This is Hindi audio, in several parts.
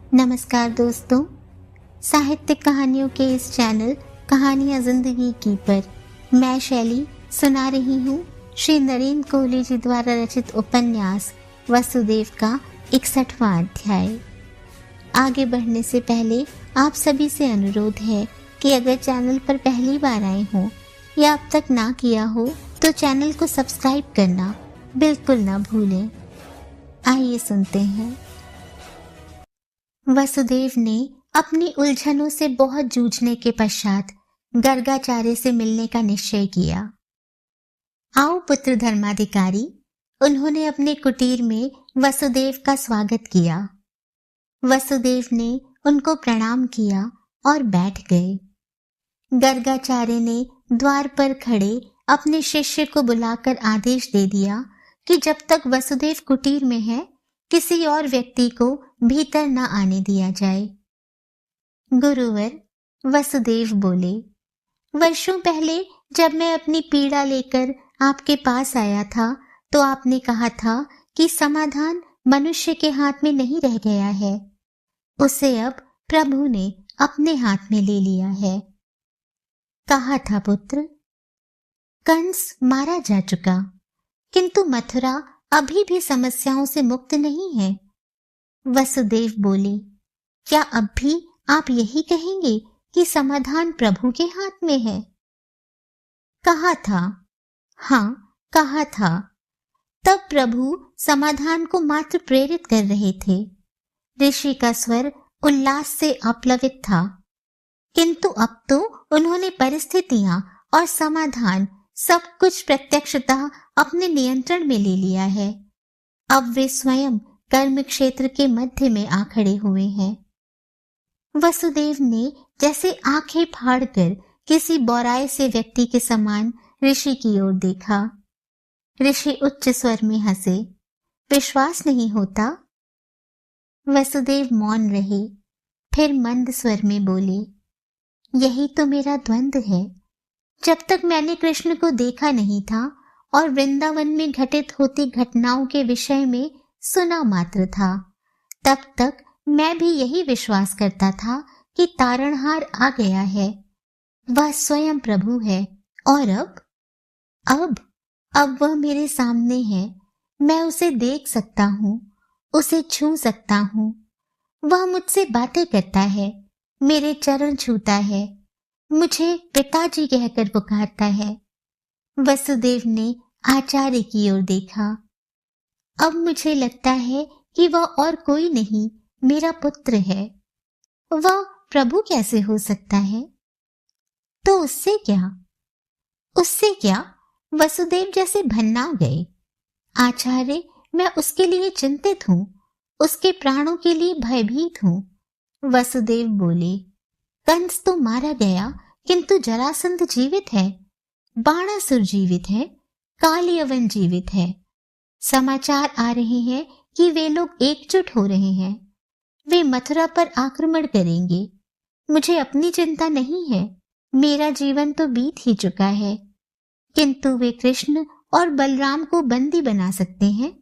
नमस्कार दोस्तों, साहित्यिक कहानियों के इस चैनल कहानियां जिंदगी की पर मैं शैली सुना रही हूँ श्री नरेंद्र कोहली जी द्वारा रचित उपन्यास वसुदेव का 61वां अध्याय। आगे बढ़ने से पहले आप सभी से अनुरोध है कि अगर चैनल पर पहली बार आए हो या अब तक ना किया हो तो चैनल को सब्सक्राइब करना बिल्कुल ना भूलें। आइए सुनते हैं। वसुदेव ने अपनी उलझनों से बहुत जूझने के पश्चात गर्गाचार्य से मिलने का निश्चय किया। आओ पुत्र धर्माधिकारी, उन्होंने अपने कुटीर में वसुदेव का स्वागत किया। वसुदेव ने उनको प्रणाम किया और बैठ गए। गर्गाचार्य ने द्वार पर खड़े अपने शिष्य को बुलाकर आदेश दे दिया कि जब तक वसुदेव कुटीर में है किसी और व्यक्ति को भीतर न आने दिया जाए। गुरुवर, वसुदेव बोले, वर्षों पहले जब मैं अपनी पीड़ा लेकर आपके पास आया था तो आपने कहा था कि समाधान मनुष्य के हाथ में नहीं रह गया है, उसे अब प्रभु ने अपने हाथ में ले लिया है। कहा था पुत्र, कंस मारा जा चुका, किंतु मथुरा अभी भी समस्याओं से मुक्त नहीं है। वसुदेव बोले, क्या अब भी आप यही कहेंगे कि समाधान प्रभु के हाथ में है? कहा था, हाँ कहा था। तब प्रभु समाधान को मात्र प्रेरित कर रहे थे। ऋषि का स्वर उल्लास से अपलवित था, किंतु अब तो उन्होंने परिस्थितियां और समाधान सब कुछ प्रत्यक्षतः अपने नियंत्रण में ले लिया है। अब वे स्वयं कर्म क्षेत्र के मध्य में आ खड़े हुए हैं। वसुदेव ने जैसे आंखें फाड़कर किसी बौराए से व्यक्ति के समान ऋषि की ओर देखा। ऋषि उच्च स्वर में हंसे, विश्वास नहीं होता? वसुदेव मौन रहे, फिर मंद स्वर में बोले, यही तो मेरा द्वंद्व है। जब तक मैंने कृष्ण को देखा नहीं था और वृंदावन में घटित होती घटनाओं के विषय में सुना मात्र था, तब तक मैं भी यही विश्वास करता था कि तारणहार आ गया है, वह स्वयं प्रभु है। और अब वह मेरे सामने है। मैं उसे देख सकता हूँ, उसे छू सकता हूँ। वह मुझसे बातें करता है, मेरे चरण छूता है, मुझे पिताजी कहकर पुकारता है। वसुदेव ने आचार्य की ओर देखा। अब मुझे लगता है कि वह और कोई नहीं, मेरा पुत्र है। वह प्रभु कैसे हो सकता है? तो उससे क्या? उससे क्या? वसुदेव जैसे भन्ना गए। आचार्य, मैं उसके लिए चिंतित हूँ, उसके प्राणों के लिए भयभीत हूँ। वसुदेव बोले, कंस तो मारा गया, किंतु जरासंध जीवित है, बाणासुर जीवित है, कालियवन जीवित है। समाचार आ रहे हैं कि वे लोग एकजुट हो रहे हैं। वे मथुरा पर आक्रमण करेंगे। मुझे अपनी चिंता नहीं है, मेरा जीवन तो बीत ही चुका है, किंतु वे कृष्ण और बलराम को बंदी बना सकते हैं,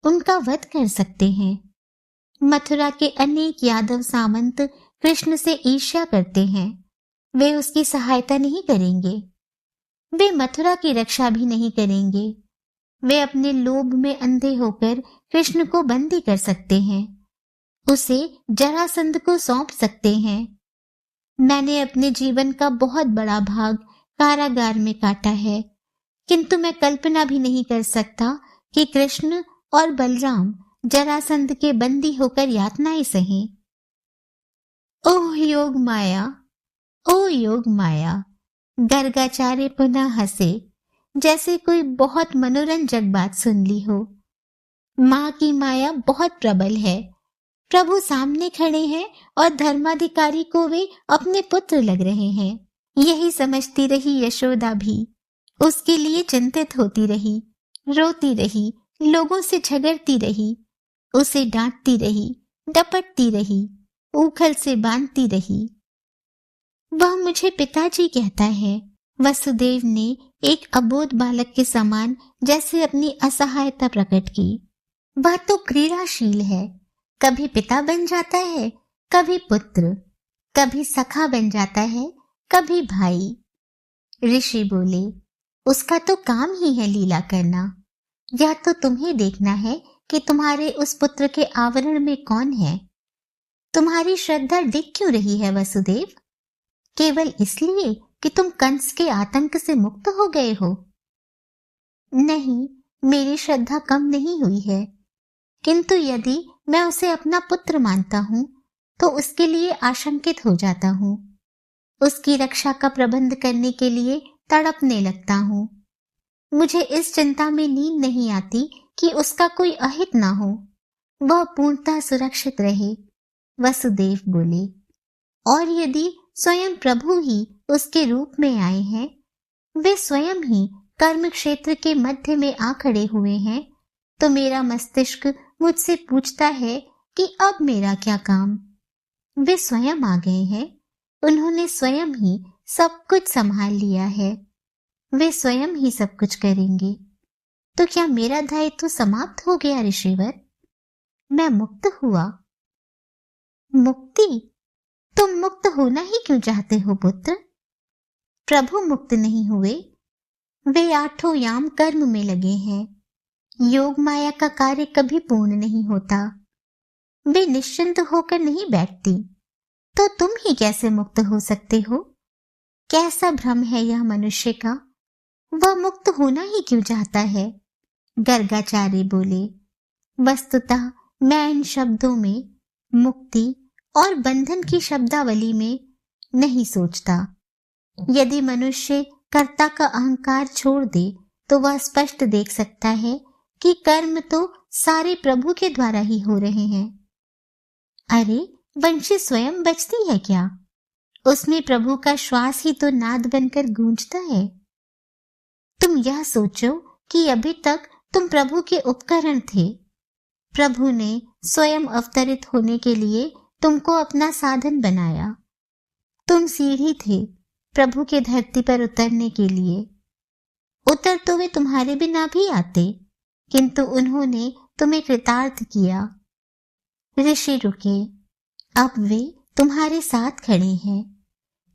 उनका वध कर सकते हैं। मथुरा के अनेक यादव सामंत कृष्ण से ईर्ष्या करते हैं, वे उसकी सहायता नहीं करेंगे। वे मथुरा की रक्षा भी नहीं करेंगे। वे अपने लोभ में अंधे होकर कृष्ण को बंदी कर सकते हैं, उसे जरासंध को सौंप सकते हैं। मैंने अपने जीवन का बहुत बड़ा भाग कारागार में काटा है, किंतु मैं कल्पना भी नहीं कर सकता कि कृष्ण और बलराम जरासंध के बंदी होकर यातनाएं सहें। ओह योग माया, ओ योग माया। गर्गाचार्य पुनः हंसे, जैसे कोई बहुत मनोरंजक बात सुन ली हो। माँ की माया बहुत प्रबल है। प्रभु सामने खड़े हैं और धर्माधिकारी को वे अपने पुत्र लग रहे हैं। यही समझती रही यशोदा भी, उसके लिए चिंतित होती रही, रोती रही, लोगों से झगड़ती रही, उसे डांटती रही, डपटती रही, उखल से बांधती रही। वह मुझे पिताजी कहता है। वसुदेव ने एक अबोध बालक के समान जैसे अपनी असहायता प्रकट की। वह तो क्रीड़ाशील है, कभी पिता बन जाता है, कभी पुत्र, कभी सखा बन जाता है, कभी भाई। ऋषि बोले, उसका तो काम ही है लीला करना। यह तो तुम्हें देखना है कि तुम्हारे उस पुत्र के आवरण में कौन है। तुम्हारी श्रद्धा दिख क्यों रही है वसुदेव? केवल इसलिए कि तुम कंस के आतंक से मुक्त हो गए हो? नहीं, मेरी श्रद्धा कम नहीं हुई है, किंतु यदि मैं उसे अपना पुत्र मानता हूं तो उसके लिए आशंकित हो जाता हूं। उसकी रक्षा का प्रबंध करने के लिए तड़पने लगता हूं। मुझे इस चिंता में नींद नहीं आती कि उसका कोई अहित ना हो, वह पूर्णतः सुरक्षित रहे। वसुदेव बोले, और यदि स्वयं प्रभु ही उसके रूप में आए हैं, वे स्वयं ही कर्म क्षेत्र के मध्य में आ खड़े हुए हैं, तो मेरा मस्तिष्क मुझसे पूछता है कि अब मेरा क्या काम। वे स्वयं आ गए हैं, उन्होंने स्वयं ही सब कुछ संभाल लिया है, वे स्वयं ही सब कुछ करेंगे। तो क्या मेरा दायित्व समाप्त हो गया ऋषिवर? मैं मुक्त हुआ? मुक्ति? तुम मुक्त होना ही क्यों चाहते हो पुत्र? प्रभु मुक्त नहीं हुए, वे आठों याम कर्म में लगे हैं। योग माया का कार्य कभी पूर्ण नहीं होता, वे निश्चिंत होकर नहीं बैठती, तो तुम ही कैसे मुक्त हो सकते हो? कैसा भ्रम है यह मनुष्य का, वह मुक्त होना ही क्यों चाहता है? गर्गाचार्य बोले, वस्तुतः मैं इन शब्दों में मुक्ति और बंधन की शब्दावली में नहीं सोचता। यदि मनुष्य कर्ता का अहंकार छोड़ दे तो वह स्पष्ट देख सकता है कि कर्म तो सारे प्रभु के द्वारा ही हो रहे हैं। अरे, वंशी स्वयं बचती है क्या? उसमें प्रभु का श्वास ही तो नाद बनकर गूंजता है। तुम यह सोचो कि अभी तक तुम प्रभु के उपकरण थे। प्रभु ने स्वयं अवतरित होने के लिए तुमको अपना साधन बनाया। तुम सीढ़ी थे प्रभु के धरती पर उतरने के लिए। उतर तो वे तुम्हारे बिना भी आते, किंतु उन्होंने तुम्हें कृतार्थ किया। ऋषि रुके, अब वे तुम्हारे साथ खड़े हैं।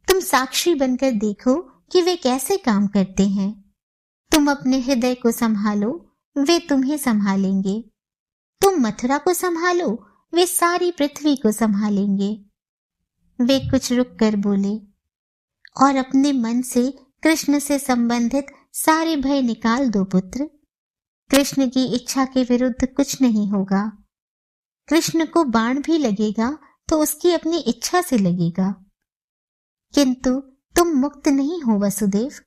तुम साक्षी बनकर देखो कि वे कैसे काम करते हैं। तुम अपने हृदय को संभालो, वे तुम्हें संभालेंगे। तुम मथुरा को संभालो, वे सारी पृथ्वी को संभालेंगे। वे कुछ रुक कर बोले, और अपने मन से कृष्ण से संबंधित सारे भय निकाल दो पुत्र। कृष्ण की इच्छा के विरुद्ध कुछ नहीं होगा। कृष्ण को बाण भी लगेगा तो उसकी अपनी इच्छा से लगेगा। किंतु तुम मुक्त नहीं हो वसुदेव,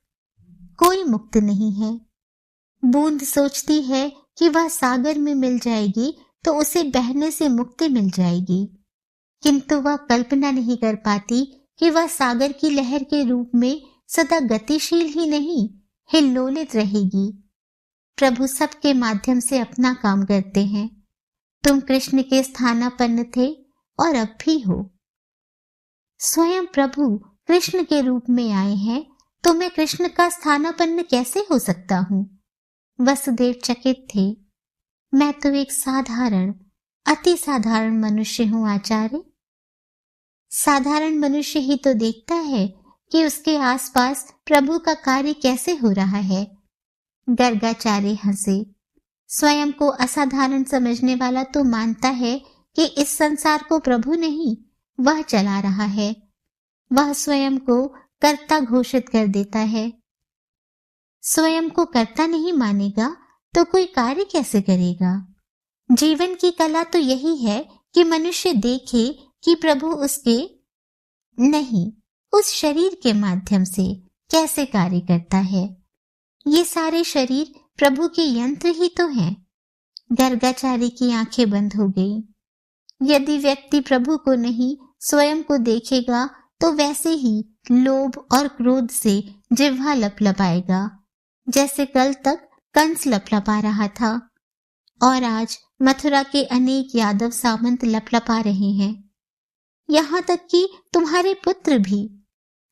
कोई मुक्त नहीं है। बूंद सोचती है कि वह सागर में मिल जाएगी तो उसे बहने से मुक्ति मिल जाएगी, किंतु वह कल्पना नहीं कर पाती कि वह सागर की लहर के रूप में सदा गतिशील ही नहीं, हिल्लोलित रहेगी। प्रभु सबके माध्यम से अपना काम करते हैं। तुम कृष्ण के स्थानापन्न थे और अब भी हो। स्वयं प्रभु कृष्ण के रूप में आए हैं, तो मैं कृष्ण का स्थानापन्न कैसे हो सकता हूँ? वसुदेव चकित थे। मैं तो एक साधारण, अति साधारण मनुष्य हूँ आचार्य। साधारण मनुष्य ही तो देखता है कि उसके आसपास प्रभु का कार्य कैसे हो रहा है। गर्गाचार्य हंसे। स्वयं को असाधारण समझने वाला तो मानता है कि इस संसार को प्रभु नहीं, वह चला रहा है। वह स्वयं को कर्ता घोषित कर देता है। स्वयं को कर्ता नहीं मानेगा तो कोई कार्य कैसे करेगा? जीवन की कला तो यही है कि मनुष्य देखे कि प्रभु उसके नहीं, उस शरीर के माध्यम से कैसे कार्य करता है। ये सारे शरीर प्रभु के यंत्र ही तो हैं। गर्गाचार्य की आंखें बंद हो गई। यदि व्यक्ति प्रभु को नहीं, स्वयं को देखेगा तो वैसे ही लोभ और क्रोध से जिह्वा लपलपाएगा, जैसे कल तक कंस लपलपा रहा था और आज मथुरा के अनेक यादव सामंत लपलपा रहे हैं। यहाँ तक कि तुम्हारे पुत्र भी।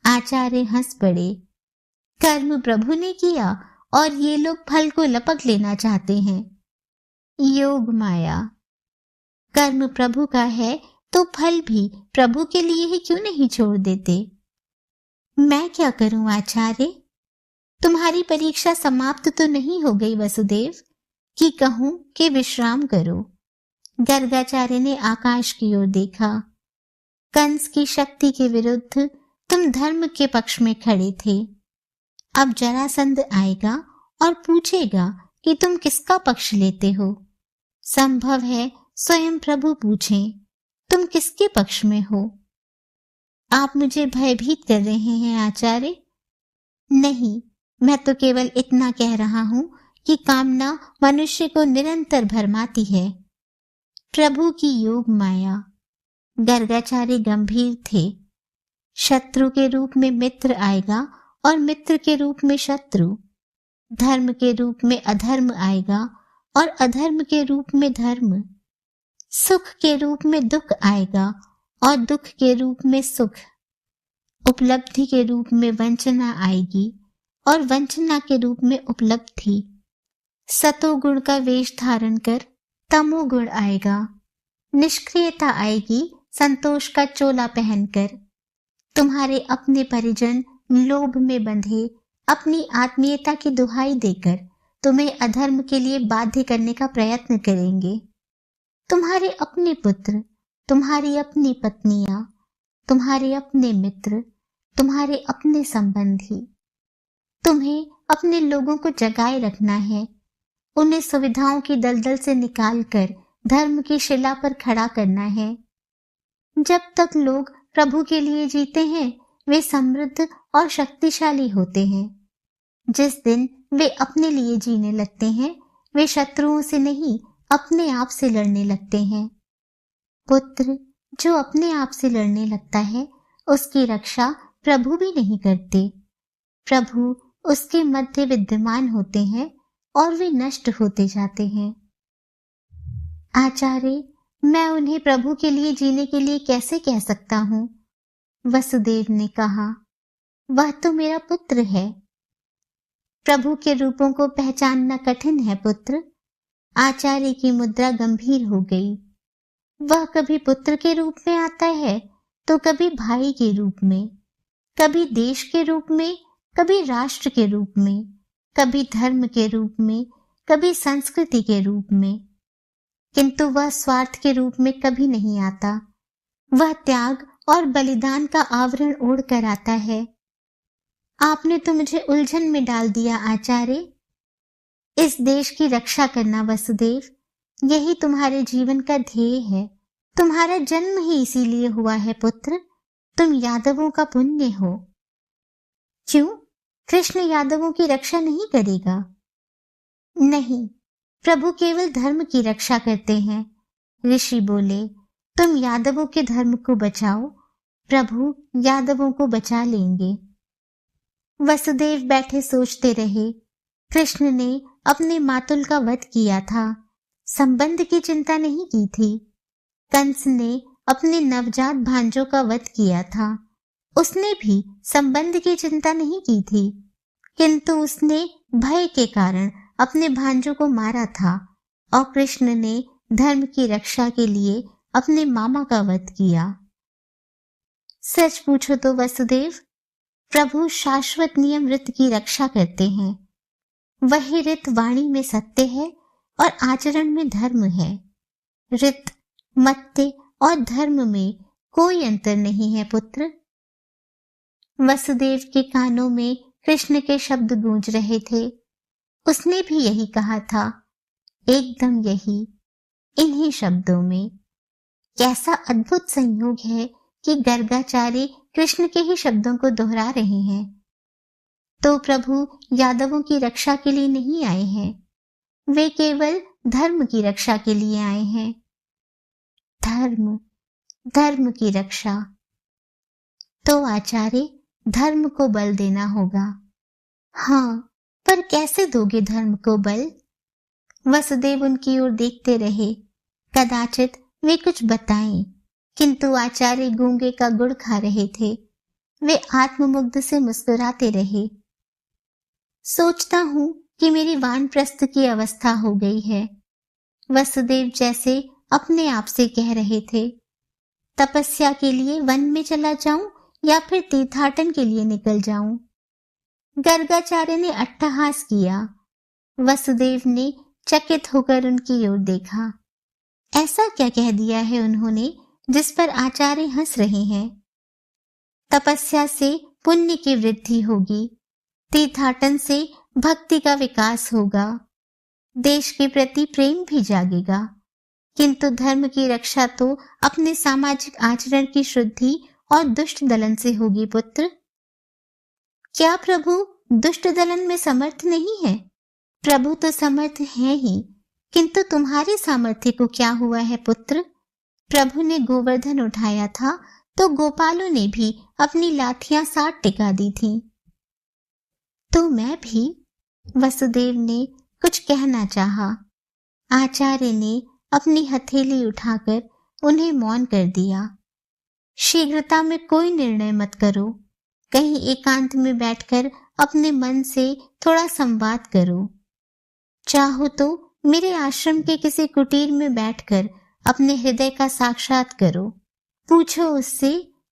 आचार्य हंस पड़े। कर्म प्रभु ने किया और ये लोग फल को लपक लेना चाहते हैं। योग माया। कर्म प्रभु का है तो फल भी प्रभु के लिए ही क्यों नहीं छोड़ देते? मैं क्या करूं आचार्य? तुम्हारी परीक्षा समाप्त तो नहीं हो गई वसुदेव कि कहूं कि विश्राम करो। गर्गाचार्य ने आकाश की ओर देखा। कंस की शक्ति के विरुद्ध तुम धर्म के पक्ष में खड़े थे। अब जरासंध आएगा और पूछेगा कि तुम किसका पक्ष लेते हो। संभव है स्वयं प्रभु पूछें, तुम किसके पक्ष में हो? आप मुझे भयभीत कर रहे हैं आचार्य? नहीं, मैं तो केवल इतना कह रहा हूं कि कामना मनुष्य को निरंतर भरमाती है। प्रभु की योग माया। गर्गाचार्य गंभीर थे। शत्रु के रूप में मित्र आएगा और मित्र के रूप में शत्रु। धर्म के रूप में अधर्म आएगा और अधर्म के रूप में धर्म। सुख के रूप में दुख आएगा और दुख के रूप में सुख। उपलब्धि के रूप में वंचना आएगी और वंचना के रूप में उपलब्धि। सतोगुण का वेश धारण कर तमोगुण आएगा। निष्क्रियता आएगी संतोष का चोला पहनकर। तुम्हारे अपने परिजन लोभ में बंधे अपनी आत्मीयता की दुहाई देकर तुम्हें अधर्म के लिए बाध्य करने का प्रयत्न करेंगे। तुम्हारे अपने पुत्र, तुम्हारी अपनी पत्नियां, तुम्हारे अपने मित्र, तुम्हारे अपने संबंधी। तुम्हें अपने लोगों को जगाए रखना है, उन्हें सुविधाओं की दलदल से निकालकर धर्म की शिला पर खड़ा करना है। जब तक लोग प्रभु के लिए जीते हैं वे समृद्ध और शक्तिशाली होते हैं। जिस दिन वे अपने लिए जीने लगते हैं वे शत्रुओं से नहीं अपने आप से लड़ने लगते हैं। पुत्र जो अपने आप से लड़ने लगता है उसकी रक्षा प्रभु भी नहीं करते। प्रभु उसके मध्य विद्यमान होते हैं और वे नष्ट होते जाते हैं। आचार्य, मैं उन्हें प्रभु के लिए जीने के लिए कैसे कह सकता हूँ? वसुदेव ने कहा, वह तो मेरा पुत्र है। प्रभु के रूपों को पहचानना कठिन है पुत्र। आचार्य की मुद्रा गंभीर हो गई। वह कभी पुत्र के रूप में आता है तो कभी भाई के रूप में, कभी देश के रूप में, कभी राष्ट्र के रूप में, कभी धर्म के रूप में, कभी संस्कृति के रूप में, किंतु वह स्वार्थ के रूप में कभी नहीं आता। वह त्याग और बलिदान का आवरण ओढ़ कर आता है। आपने तो मुझे उलझन में डाल दिया आचार्य। इस देश की रक्षा करना वसुदेव, यही तुम्हारे जीवन का ध्येय है। तुम्हारा जन्म ही इसीलिए हुआ है पुत्र। तुम यादवों का पुण्य हो। क्यों? कृष्ण यादवों की रक्षा नहीं करेगा? नहीं, प्रभु केवल धर्म की रक्षा करते हैं। ऋषि बोले, तुम यादवों के धर्म को बचाओ, प्रभु यादवों को बचा लेंगे। वसुदेव बैठे सोचते रहे। कृष्ण ने अपने मातुल का वध किया था, संबंध की चिंता नहीं की थी। कंस ने अपने नवजात भांजों का वध किया था, उसने भी संबंध की चिंता नहीं की थी, किंतु उसने भय के कारण अपने भांजों को मारा था। और कृष्ण ने धर्म की रक्षा के लिए अपने मामा का वध किया। सच पूछो तो वसुदेव, प्रभु शाश्वत नियम ऋत की रक्षा करते हैं। वही ऋत वाणी में सत्य है और आचरण में धर्म है। ऋत, मत्य और धर्म में कोई अंतर नहीं है पुत्र। वसुदेव के कानों में कृष्ण के शब्द गूंज रहे थे। उसने भी यही कहा था, एकदम यही, इन्हीं शब्दों में। कैसा अद्भुत संयोग है कि गर्गाचार्य कृष्ण के ही शब्दों को दोहरा रहे हैं। तो प्रभु यादवों की रक्षा के लिए नहीं आए हैं, वे केवल धर्म की रक्षा के लिए आए हैं। धर्म, धर्म की रक्षा। तो आचार्य, धर्म को बल देना होगा। हाँ, पर कैसे दोगे धर्म को बल? वसुदेव उनकी ओर देखते रहे। कदाचित वे कुछ बताएं, किंतु आचार्य गूंगे का गुड़ खा रहे थे। वे आत्ममुग्ध से मुस्कुराते रहे। सोचता हूं कि मेरी वानप्रस्थ की अवस्था हो गई है, वसुदेव जैसे अपने आप से कह रहे थे। तपस्या के लिए वन में चला जाऊं या फिर तीर्थाटन के लिए निकल जाऊं? गर्गाचार्य ने अट्टहास किया। वसुदेव ने चकित होकर उनकी ओर देखा। ऐसा क्या कह दिया है उन्होंने जिस पर आचार्य हंस रहे हैं? तपस्या से पुण्य की वृद्धि होगी, तीर्थाटन से भक्ति का विकास होगा, देश के प्रति प्रेम भी जागेगा, किंतु धर्म की रक्षा तो अपने सामाजिक आचरण की शुद्धि और दुष्ट दलन से होगी पुत्र। क्या प्रभु दुष्ट दलन में समर्थ नहीं है? प्रभु तो समर्थ है ही, किंतु तुम्हारे सामर्थ्य को क्या हुआ है पुत्र? प्रभु ने गोवर्धन उठाया था तो गोपालों ने भी अपनी लाठियां साथ टिका दी थीं। तो मैं भी, वसुदेव ने कुछ कहना चाहा। आचार्य ने अपनी हथेली उठाकर उन्हें मौन कर दिया। शीघ्रता में कोई निर्णय मत करो, कहीं एकांत में बैठकर अपने मन से थोड़ा संवाद करो। चाहो तो मेरे आश्रम के किसी कुटीर में बैठकर अपने हृदय का साक्षात करो। पूछो उससे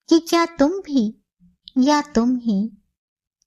कि क्या तुम भी या तुम ही